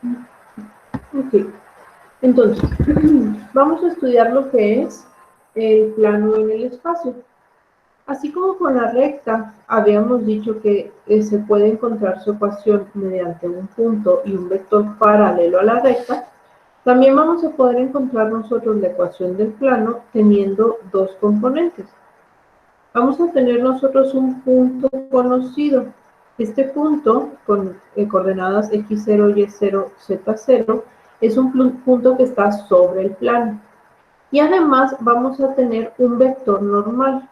Ok, entonces, vamos a estudiar lo que es el plano en el espacio. Así como con la recta, habíamos dicho que se puede encontrar su ecuación mediante un punto y un vector paralelo a la recta. También vamos a poder encontrar nosotros la ecuación del plano teniendo dos componentes. Vamos a tener nosotros un punto conocido. Este punto con coordenadas x0, y0, z0 es un punto que está sobre el plano. Y además vamos a tener un vector normal.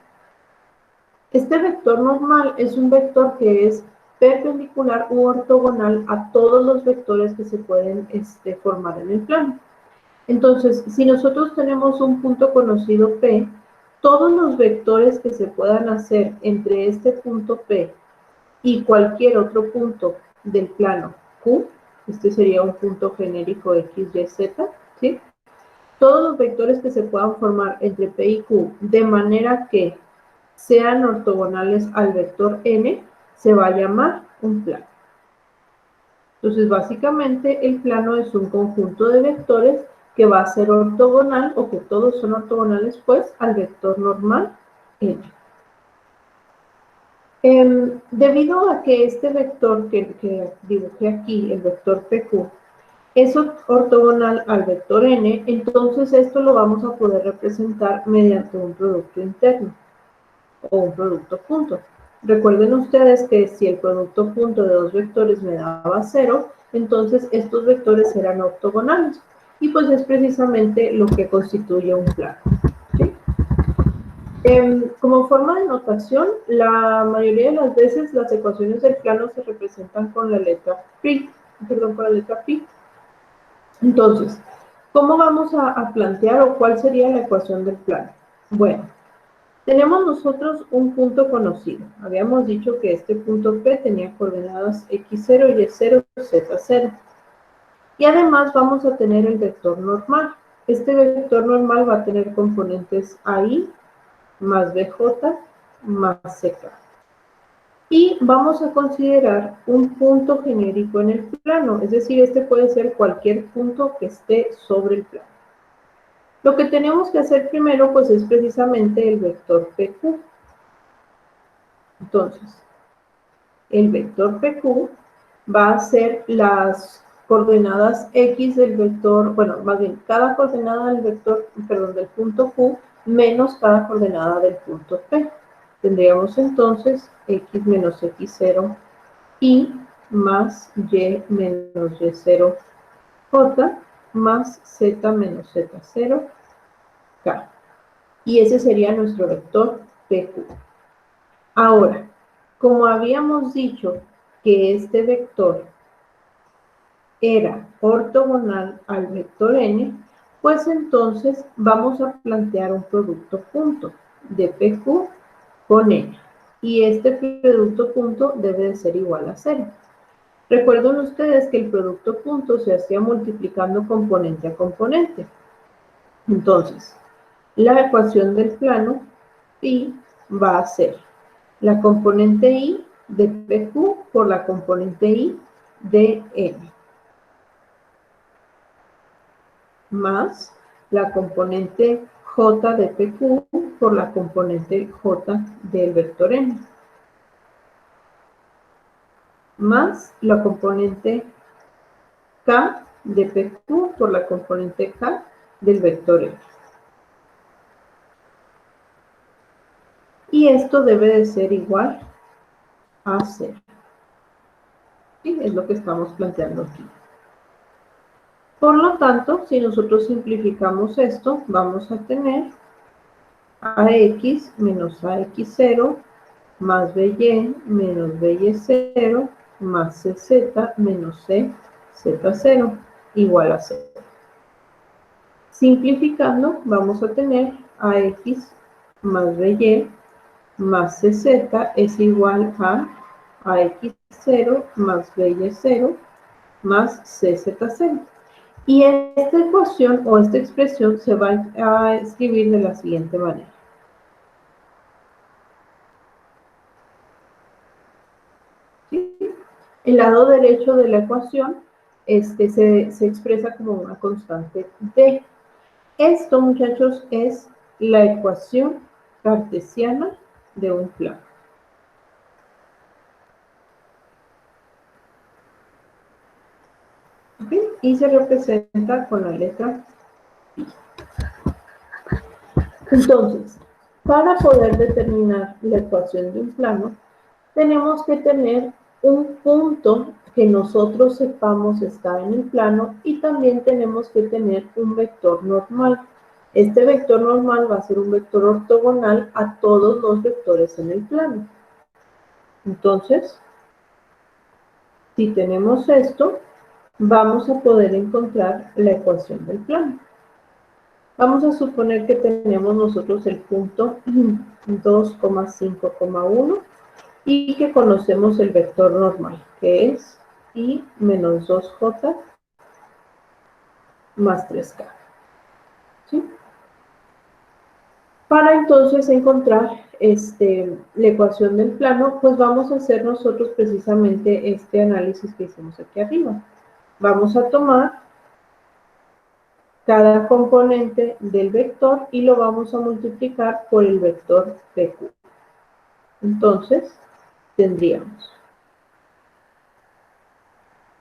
Este vector normal es un vector que es perpendicular u ortogonal a todos los vectores que se pueden formar en el plano. Entonces, si nosotros tenemos un punto conocido P, todos los vectores que se puedan hacer entre este punto P y cualquier otro punto del plano Q, este sería un punto genérico X, Y, Z, ¿sí? Todos los vectores que se puedan formar entre P y Q de manera que sean ortogonales al vector n, se va a llamar un plano. Entonces, básicamente, el plano es un conjunto de vectores que va a ser ortogonal, o que todos son ortogonales, pues, al vector normal n. Debido a que este vector que dibujé aquí, el vector PQ, es ortogonal al vector n, entonces esto lo vamos a poder representar mediante un producto interno o un producto punto. Recuerden ustedes que si el producto punto de dos vectores me daba 0, entonces estos vectores eran ortogonales. Y pues es precisamente lo que constituye un plano. ¿Sí? Como forma de notación, la mayoría de las veces las ecuaciones del plano se representan con la letra pi. Entonces, ¿cómo vamos a plantear o cuál sería la ecuación del plano? Bueno, tenemos nosotros un punto conocido. Habíamos dicho que este punto P tenía coordenadas x0, y0, z0. Y además vamos a tener el vector normal. Este vector normal va a tener componentes AI más BJ más CK. Y vamos a considerar un punto genérico en el plano, es decir, este puede ser cualquier punto que esté sobre el plano. Lo que tenemos que hacer primero, pues, es precisamente el vector PQ. Entonces, el vector PQ va a ser las coordenadas X del vector, bueno, más bien, cada coordenada del vector, perdón, del punto Q, menos cada coordenada del punto P. Tendríamos entonces X menos X0 y más Y menos Y0 J más Z menos Z0 K. Y ese sería nuestro vector PQ. Ahora, como habíamos dicho que este vector era ortogonal al vector n, pues entonces vamos a plantear un producto punto de PQ con n. Y este producto punto debe de ser igual a 0. Recuerden ustedes que el producto punto se hacía multiplicando componente a componente. Entonces, la ecuación del plano pi va a ser la componente i de PQ por la componente i de n, más la componente j de PQ por la componente j del vector n, más la componente k de PQ por la componente k del vector n. Y esto debe de ser igual a 0. ¿Sí? Es lo que estamos planteando aquí. Por lo tanto, si nosotros simplificamos esto, vamos a tener AX menos AX0 más BY menos BY0 más CZ menos CZ0 igual a 0. Simplificando, vamos a tener AX más BY más CZ es igual a AX0 más BY0 más CZ0. Y esta ecuación o esta expresión se va a escribir de la siguiente manera. ¿Sí? El lado derecho de la ecuación se expresa como una constante D. Esto, muchachos, es la ecuación cartesiana de un plano. ¿Okay? Y se representa con la letra I. Entonces, para poder determinar la ecuación de un plano, tenemos que tener un punto que nosotros sepamos está en el plano y también tenemos que tener un vector normal. Este vector normal va a ser un vector ortogonal a todos los vectores en el plano. Entonces, si tenemos esto, vamos a poder encontrar la ecuación del plano. Vamos a suponer que tenemos nosotros el punto 2,5,1 y que conocemos el vector normal, que es I menos 2J más 3K. ¿Sí? Para entonces encontrar la ecuación del plano, pues vamos a hacer nosotros precisamente este análisis que hicimos aquí arriba. Vamos a tomar cada componente del vector y lo vamos a multiplicar por el vector PQ. Entonces, tendríamos,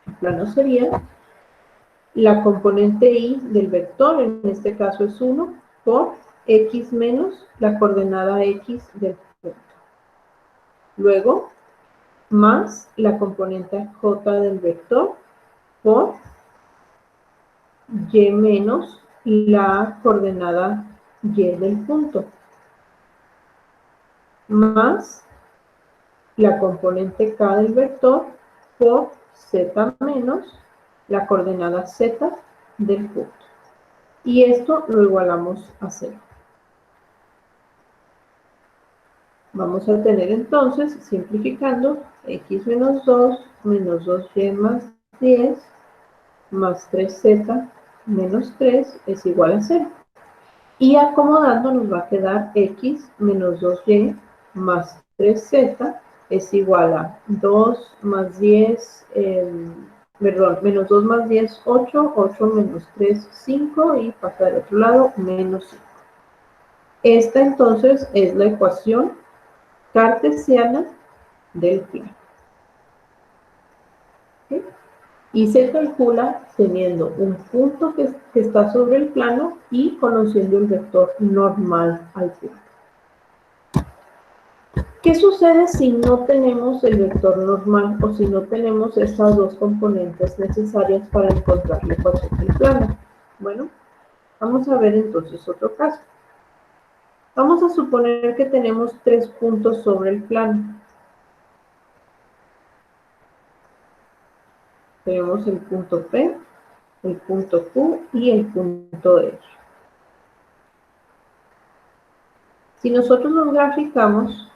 el plano sería la componente I del vector, en este caso es 1, por X menos la coordenada X del punto. Luego, más la componente J del vector por Y menos la coordenada Y del punto. Más la componente K del vector por Z menos la coordenada Z del punto. Y esto lo igualamos a 0. Vamos a tener entonces, simplificando, x menos 2 menos 2y más 10 más 3z menos 3 es igual a 0. Y acomodando nos va a quedar x menos 2y más 3z es igual a 2 más 10, menos 2 más 10, 8, 8 menos 3, 5 y pasa del otro lado, menos 5. Esta entonces es la ecuación cartesiana del plano. ¿Sí? Y se calcula teniendo un punto que está sobre el plano y conociendo el vector normal al plano. ¿Qué sucede si no tenemos el vector normal o si no tenemos estas dos componentes necesarias para encontrar la ecuación del plano? Bueno, vamos a ver entonces otro caso. Vamos a suponer que tenemos 3 puntos sobre el plano. Tenemos el punto P, el punto Q y el punto R. Si nosotros los graficamos,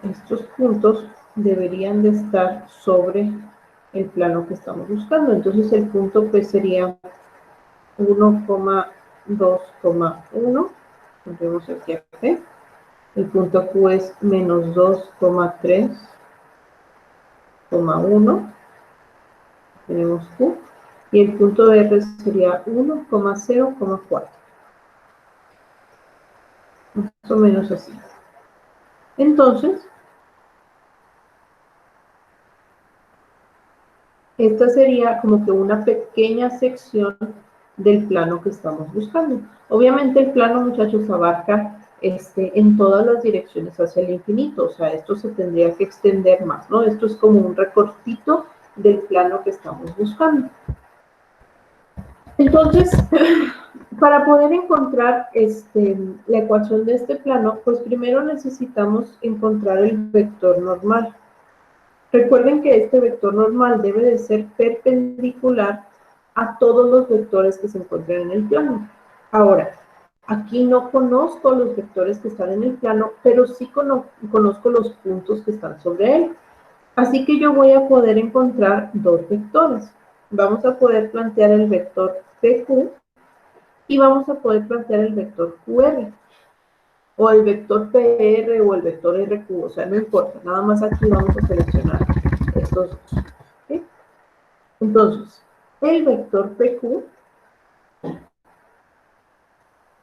estos puntos deberían de estar sobre el plano que estamos buscando. Entonces el punto P sería 1,2,1. Pondremos aquí a P. El punto Q es menos 2,3,1. Tenemos Q. Y el punto R sería 1,0,4. Más o menos así. Entonces, esta sería como que una pequeña sección del plano que estamos buscando. Obviamente el plano, muchachos, abarca en todas las direcciones hacia el infinito. O sea, esto se tendría que extender más, ¿no? Esto es como un recortito del plano que estamos buscando. Entonces, para poder encontrar la ecuación de este plano, pues primero necesitamos encontrar el vector normal. Recuerden que este vector normal debe de ser perpendicular a todos los vectores que se encuentran en el plano. Ahora, aquí no conozco los vectores que están en el plano, pero sí conozco los puntos que están sobre él. Así que yo voy a poder encontrar dos vectores. Vamos a poder plantear el vector PQ y vamos a poder plantear el vector QR. o el vector PR o el vector RQ, o sea, no importa, nada más aquí vamos a seleccionar estos dos. ¿Okay? Entonces, el vector PQ,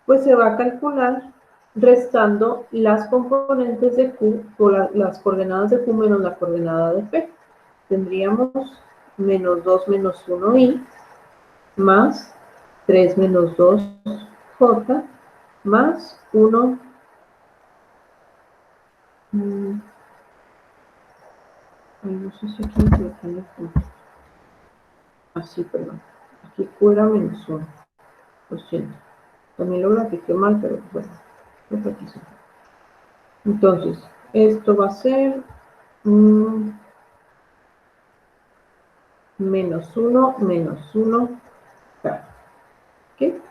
pues se va a calcular restando las componentes de Q, o las coordenadas de Q menos la coordenada de P. Tendríamos menos 2 menos 1i más 3 menos 2j más 1. No sé si aquí me colocan el punto. Así, perdón. Aquí Q era menos 1. Lo siento. También lo grafiqué mal, pero bueno. Aquí sí. Entonces, esto va a ser menos 1 menos 1. ¿Okay?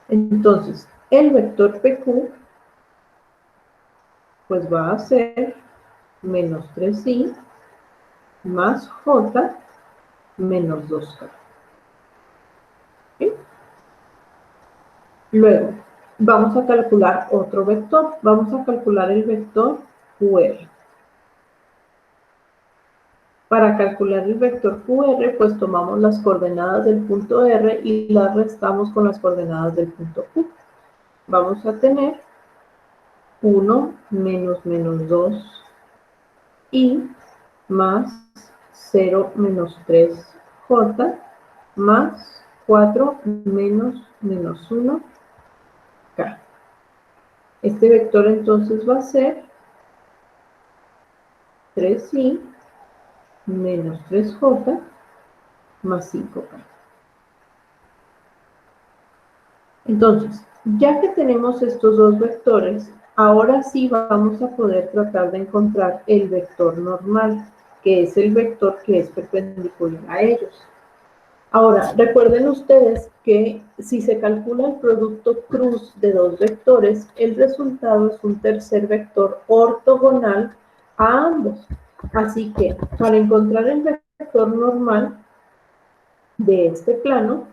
Entonces, el vector PQ pues va a ser menos 3i más j menos 2k. ¿Okay? Luego, vamos a calcular otro vector. Vamos a calcular el vector QR. Para calcular el vector QR, pues tomamos las coordenadas del punto R y las restamos con las coordenadas del punto Q. Vamos a tener 1 menos menos 2 y más 0 menos 3j más 4 menos menos 1k. Este vector entonces va a ser 3i menos 3j más 5k. Entonces, ya que tenemos estos dos vectores, ahora sí vamos a poder tratar de encontrar el vector normal, que es el vector que es perpendicular a ellos. Ahora, recuerden ustedes que si se calcula el producto cruz de dos vectores, el resultado es un tercer vector ortogonal a ambos. Así que, para encontrar el vector normal de este plano,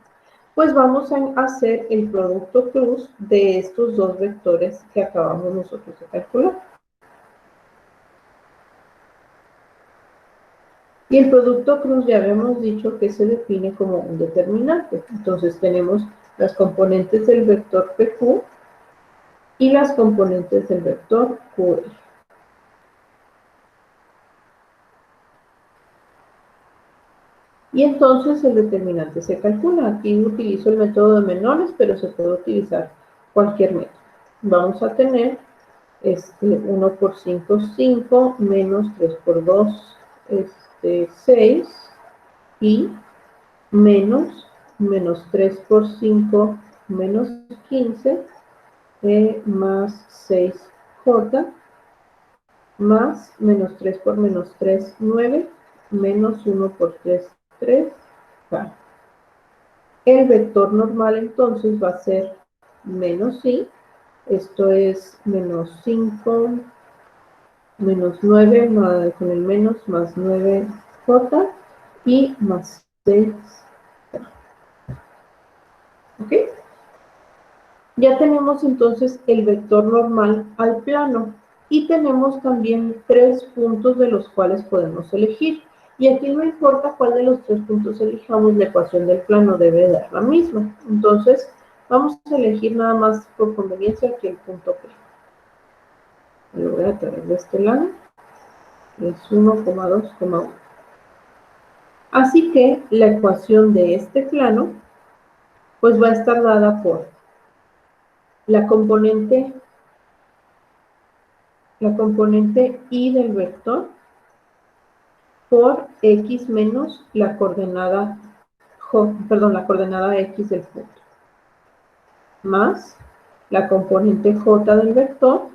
pues vamos a hacer el producto cruz de estos dos vectores que acabamos nosotros de calcular. Y el producto cruz ya habíamos dicho que se define como un determinante. Entonces tenemos las componentes del vector PQ y las componentes del vector QR. Y entonces el determinante se calcula. Aquí utilizo el método de menores, pero se puede utilizar cualquier método. Vamos a tener 1 por 5, 5, menos 3 por 2, 6, y menos 3 por 5, menos 15, más 6j, más menos 3 por menos 3, 9, menos 1 por 3, 3k. El vector normal entonces va a ser menos i, esto es menos 5, menos 9, con el menos, más 9j y más 6. ¿Ok? Ya tenemos entonces el vector normal al plano y tenemos también 3 puntos de los cuales podemos elegir. Y aquí no importa cuál de los 3 puntos elijamos, la ecuación del plano debe dar la misma. Entonces, vamos a elegir nada más por conveniencia aquí el punto P. Lo voy a traer de este lado. Es 1,2,1. Así que la ecuación de este plano pues va a estar dada por la componente y del vector por x menos la coordenada la coordenada x del punto, más la componente j del vector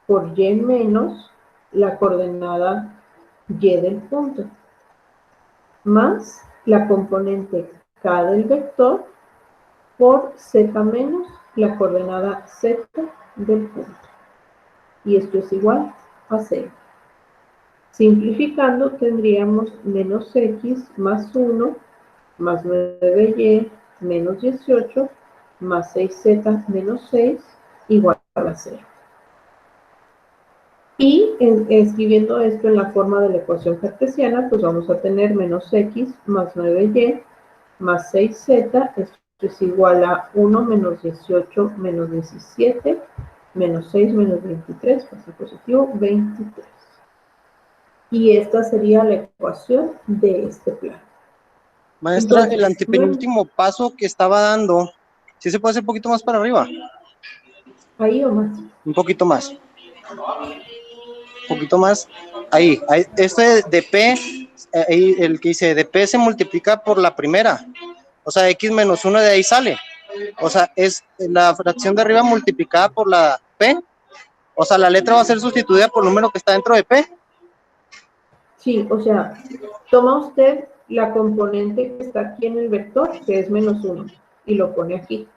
por y menos la coordenada y del punto, más la componente k del vector por z menos la coordenada z del punto. Y esto es igual a 0. Simplificando, tendríamos menos x más 1 más 9y menos 18 más 6z menos 6 igual a 0. Y escribiendo esto en la forma de la ecuación cartesiana, pues vamos a tener menos x más 9y más 6z, esto es igual a 1 menos 18 menos 17, menos 6 menos 23, pasa positivo, 23. Y esta sería la ecuación de este plano. Maestra, Entonces, el antepenúltimo paso que estaba dando, ¿sí se puede hacer un poquito más para arriba? ¿Ahí o más? Un poquito más. Un poquito más. Ahí. Este de P, ahí, el que dice de P se multiplica por la primera. O sea, X menos 1 de ahí sale. O sea, es la fracción de arriba multiplicada por la P. O sea, la letra va a ser sustituida por el número que está dentro de P. Sí, o sea, toma usted la componente que está aquí en el vector, que es menos 1, y lo pone aquí.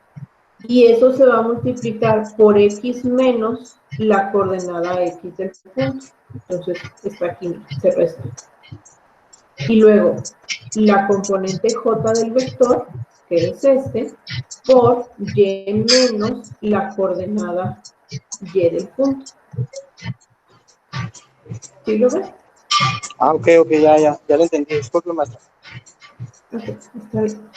Y eso se va a multiplicar por x menos la coordenada x del punto. Entonces, está aquí, se resta. Y luego, la componente j del vector, que es este, por y menos la coordenada y del punto. ¿Sí lo ves? Ah, ok, ya lo entendí. Disculpe, maestra. Ok, está bien.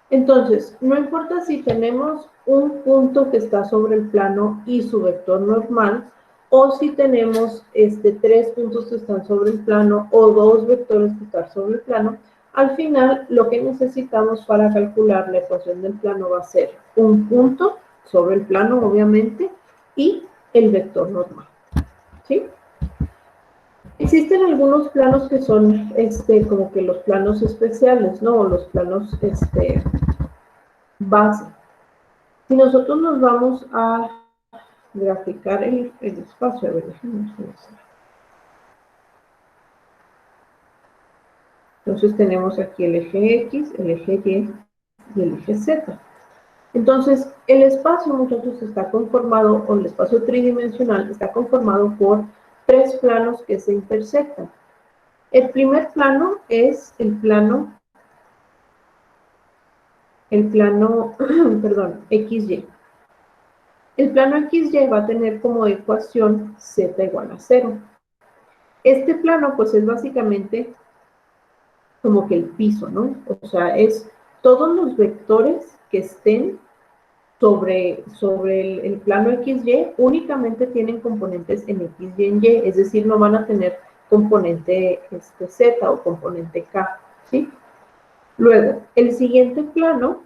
Entonces, no importa si tenemos un punto que está sobre el plano y su vector normal, o si tenemos tres puntos que están sobre el plano o dos vectores que están sobre el plano, al final lo que necesitamos para calcular la ecuación del plano va a ser un punto sobre el plano, obviamente, y el vector normal. ¿Sí? Existen algunos planos que son como que los planos especiales, ¿no? O los planos base. Si nosotros nos vamos a graficar el espacio, a ver, déjenme hacer eso. Entonces tenemos aquí el eje X, el eje Y y el eje Z. Entonces, el espacio, muchachos, está conformado, o el espacio tridimensional está conformado por tres planos que se intersectan. El primer plano es el plano, perdón, XY. El plano XY va a tener como ecuación Z igual a 0. Este plano, pues, es básicamente como que el piso, ¿no? O sea, es todos los vectores que estén sobre el plano XY únicamente tienen componentes en X y en Y, es decir, no van a tener componente Z o componente K, ¿sí? Luego, el siguiente plano,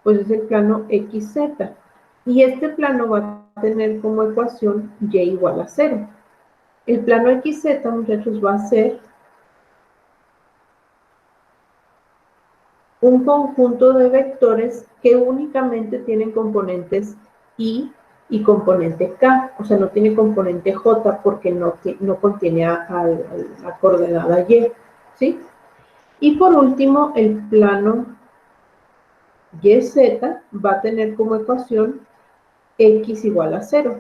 pues es el plano XZ, y este plano va a tener como ecuación Y igual a 0. El plano XZ, muchachos, va a ser un conjunto de vectores que únicamente tienen componentes y componente K, o sea, no tiene componente J porque no contiene a la coordenada Y, ¿sí? Y por último, el plano YZ va a tener como ecuación X igual a 0.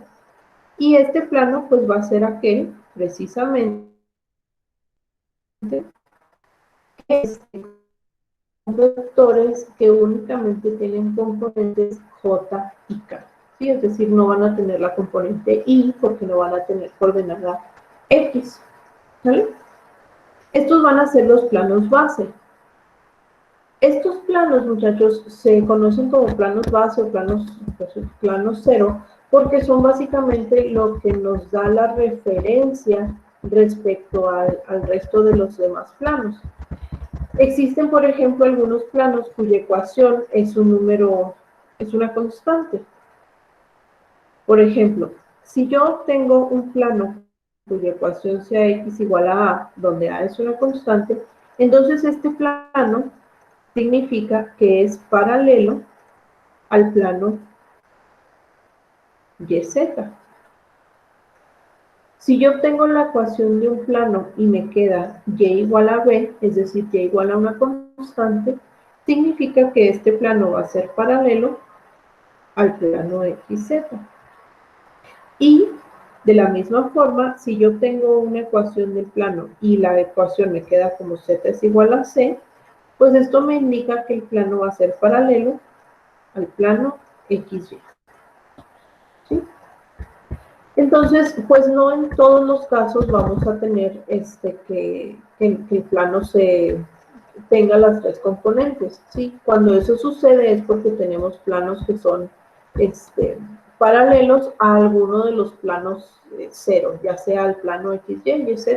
Y este plano, pues, va a ser aquel, precisamente, que es vectores que únicamente tienen componentes J y K. ¿Sí? Es decir, no van a tener la componente Y porque no van a tener coordenada X. ¿Vale? Estos van a ser los planos base. Estos planos, muchachos, se conocen como planos base o planos cero porque son básicamente lo que nos da la referencia respecto al resto de los demás planos. Existen, por ejemplo, algunos planos cuya ecuación es un número, es una constante. Por ejemplo, si yo tengo un plano cuya ecuación sea x igual a, donde a es una constante, entonces este plano significa que es paralelo al plano YZ. Si yo obtengo la ecuación de un plano y me queda y igual a b, es decir, y igual a una constante, significa que este plano va a ser paralelo al plano XZ. Y de la misma forma, si yo tengo una ecuación del plano y la ecuación me queda como z es igual a c, pues esto me indica que el plano va a ser paralelo al plano XY. ¿Sí? Entonces, pues no en todos los casos vamos a tener que el plano tenga las tres componentes. ¿Sí? Cuando eso sucede es porque tenemos planos que son paralelos a alguno de los planos cero, ya sea el plano XY, YZ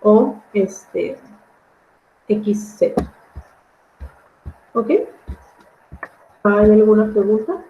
o XZ. ¿Ok? ¿Hay alguna pregunta?